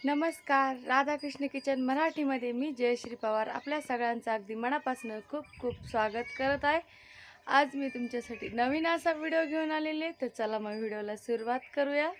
नमस्कार. राधाकृष्ण किचन मराठीमध्ये मी जयश्री पवार आपल्या सगळ्यांचं अगदी मनापासून खूप खूप स्वागत करत आहे. आज मी तुमच्यासाठी नवीन असा व्हिडिओ घेऊन आलेले, तर चला मग व्हिडिओला सुरुवात करूया.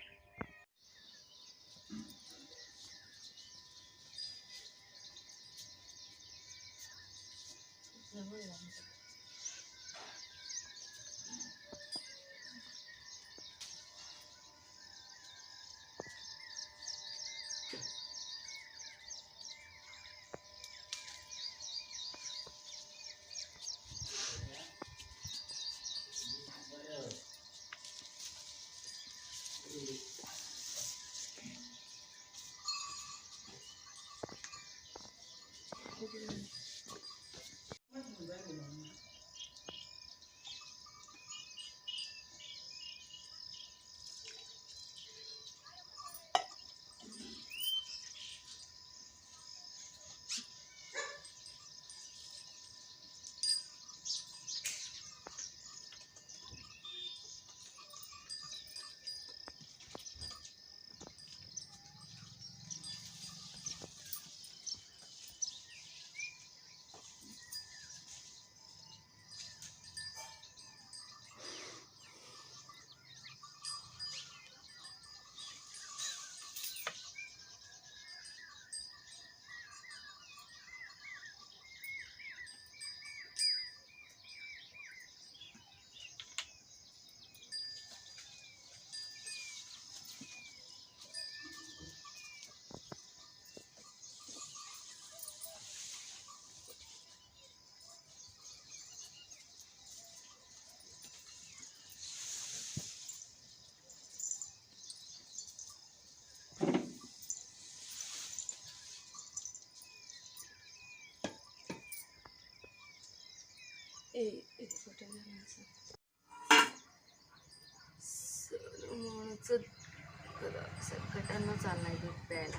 संकटानं चाललाय दूध प्यायला.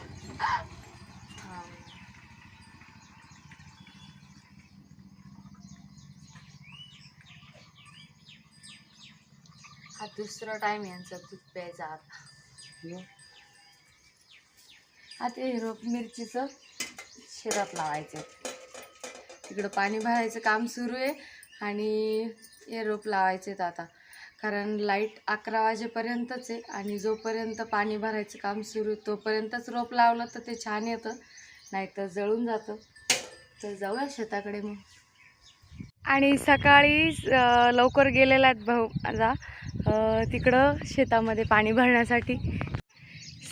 हा दुसरा टाइम यांचा दूध प्यायचा. आता ते रोप मिरचीचं शेतात लावायचं. तिकडं पाणी भरायचं काम सुरू आहे आणि हे रोप लावायचे आता, कारण लाईट 11 वाजेपर्यंतच आहे आणि जोपर्यंत पाणी भरायचं काम सुरू तोपर्यंतच रोप लावलं तर ते छान येतं, नाहीतर जळून जातं. तर जाऊया शेताकडे मग. आणि सकाळी लवकर गेलेला आहेत भाऊ माझा तिकडं शेतामध्ये पाणी भरण्यासाठी.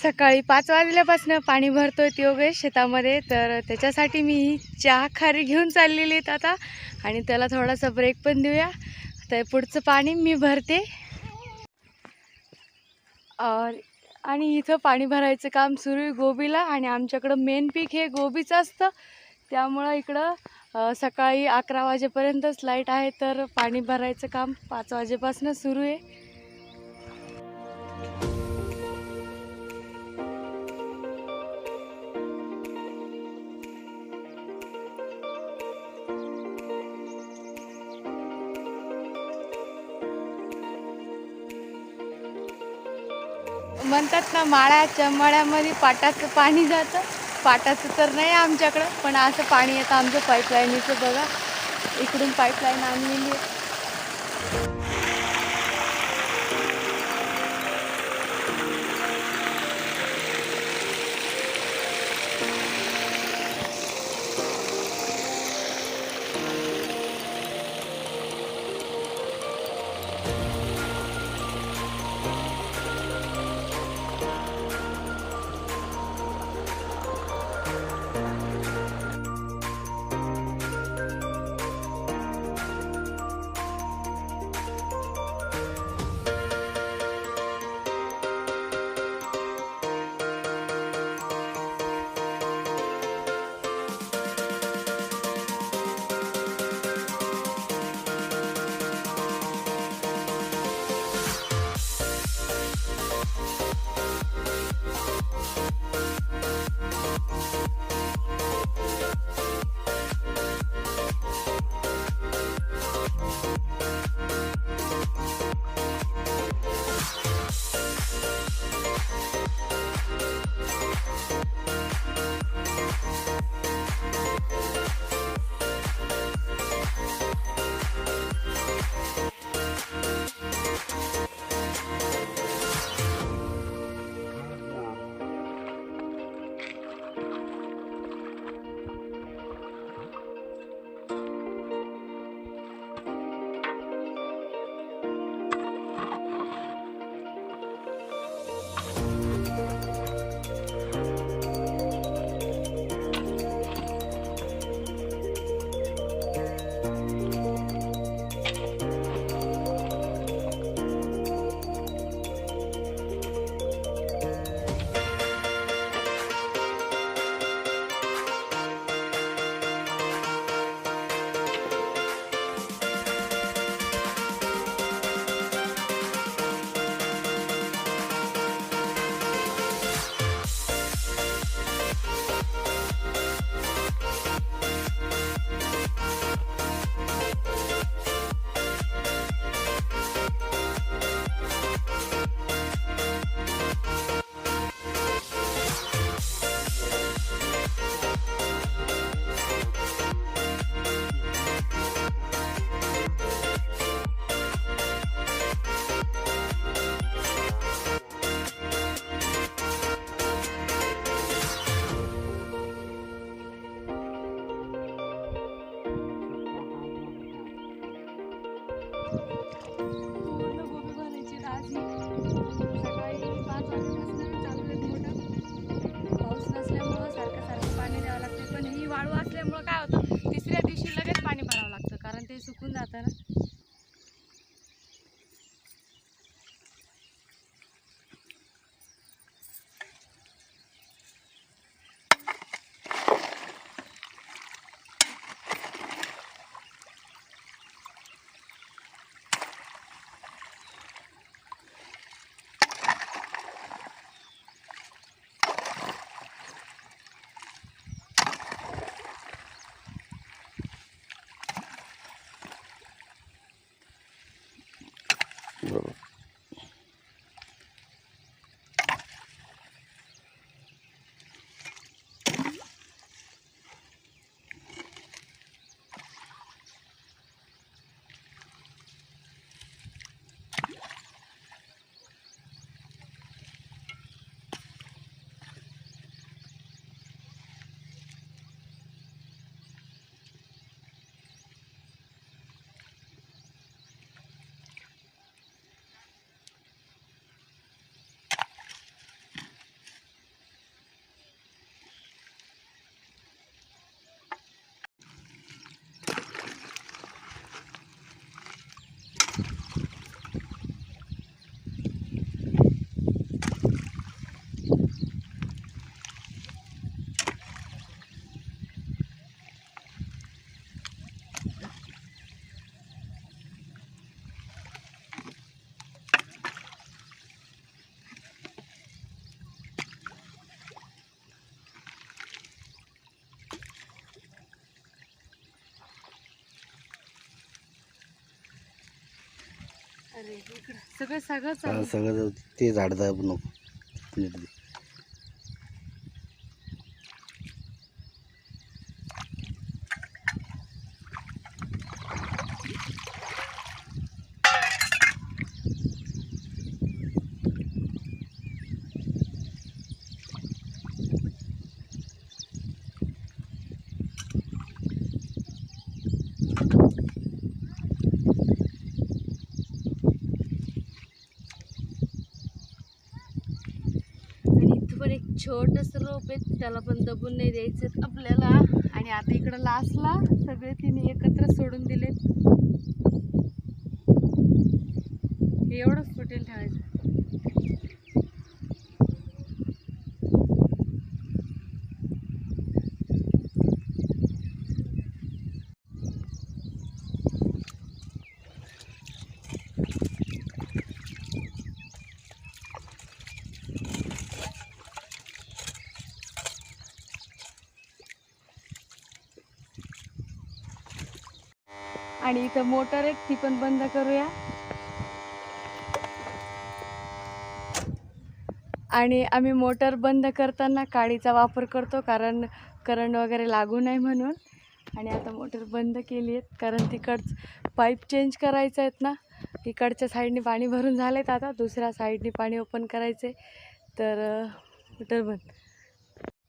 सकाळी 5 वाजल्यापासून पाणी भरतोय योगेश शेतामध्ये, तर त्याच्यासाठी मी चहा खारी घेऊन चाललेली आहेत आता, आणि त्याला थोडासा ब्रेक पण देऊया. तर पुढचं पाणी मी भरते. आणि इथं पाणी भरायचं काम सुरू आहे गोबीला, आणि आमच्याकडं मेन पीक हे गोबीचं असतं, त्यामुळं इकडं सकाळी 11 वाजेपर्यंतच लाईट आहे, तर पाणी भरायचं काम 5 वाजेपासून सुरू आहे. म्हणतात ना, माळ्याच्या मळ्यामध्ये पाटाचं पाणी जातं. पाटाचं तर नाही आमच्याकडं, पण असं पाणी येतं आमचं पाईपलाईनीचं. बघा, इकडून पाईपलाईन आणलेली आहे. सुकून जातं ना. बरोबर. अरे इकडं सगळं सगळं हा, चालू. सगळं ते झाड दाबू नको. नीट दे. आणि इथं पण एक छोटंसं रोप आहे, त्याला पण दबून नाही द्यायचं आपल्याला. आणि आता इकडं लास्टला सगळे तिने एकत्र सोडून दिलेत. एवढंच फुटेल ठेवायचं. आणि इथं मोटर आहे, ती पण बंद करूया. आणि आम्ही मोटर बंद करताना काडीचा वापर करतो, कारण करंट वगैरे लागू नये म्हणून. आणि आता मोटर बंद केली आहे, कारण तिकडचं पाईप चेंज करायचं आहेत ना. इकडच्या साईडने पाणी भरून झालं आहेत, आता दुसऱ्या साईडने पाणी ओपन करायचं आहे, तर मोटर बंद.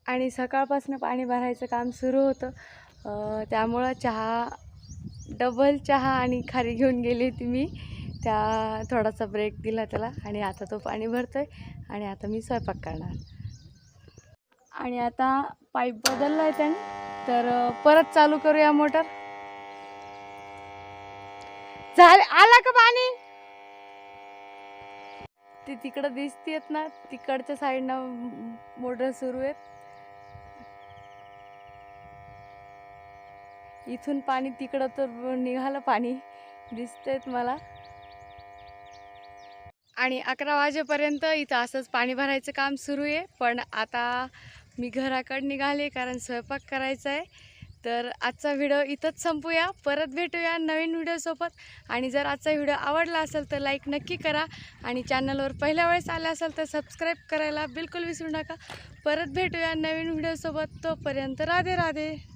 आणि सकाळपासून पाणी भरायचं काम सुरू होतं, त्यामुळं डबल चहा आणि खारी घेऊन गेली होती मी. त्या थोडासा ब्रेक दिला त्याला. आणि आता तो पाणी भरतोय आणि आता मी स्वयंपाक करणार. आणि आता पाईप बदलला आहे त्याने, तर परत चालू करूया मोटर. झालं, आला का पाणी? ती तिकडं दिसतेत ना, तिकडच्या साईडनं मोटर सुरू आहेत. इथून पाणी तिकडं तर निघालं, पाणी दिसतेत मला. आणि 11 वाजेपर्यंत इथं असंच पाणी भरायचं काम सुरू आहे. पण आता मी घराकडे निघाले, कारण स्वयंपाक करायचा आहे. तर आजचा व्हिडिओ इथंच संपूया. परत भेटूया नवीन व्हिडिओसोबत. आणि जर आजचा व्हिडिओ आवडला असेल तर लाईक नक्की करा. आणि चॅनलवर पहिल्या वेळेस आले असेल तर सबस्क्राईब करायला बिलकुल विसरू नका. परत भेटूया नवीन व्हिडिओसोबत. तोपर्यंत राधे राधे.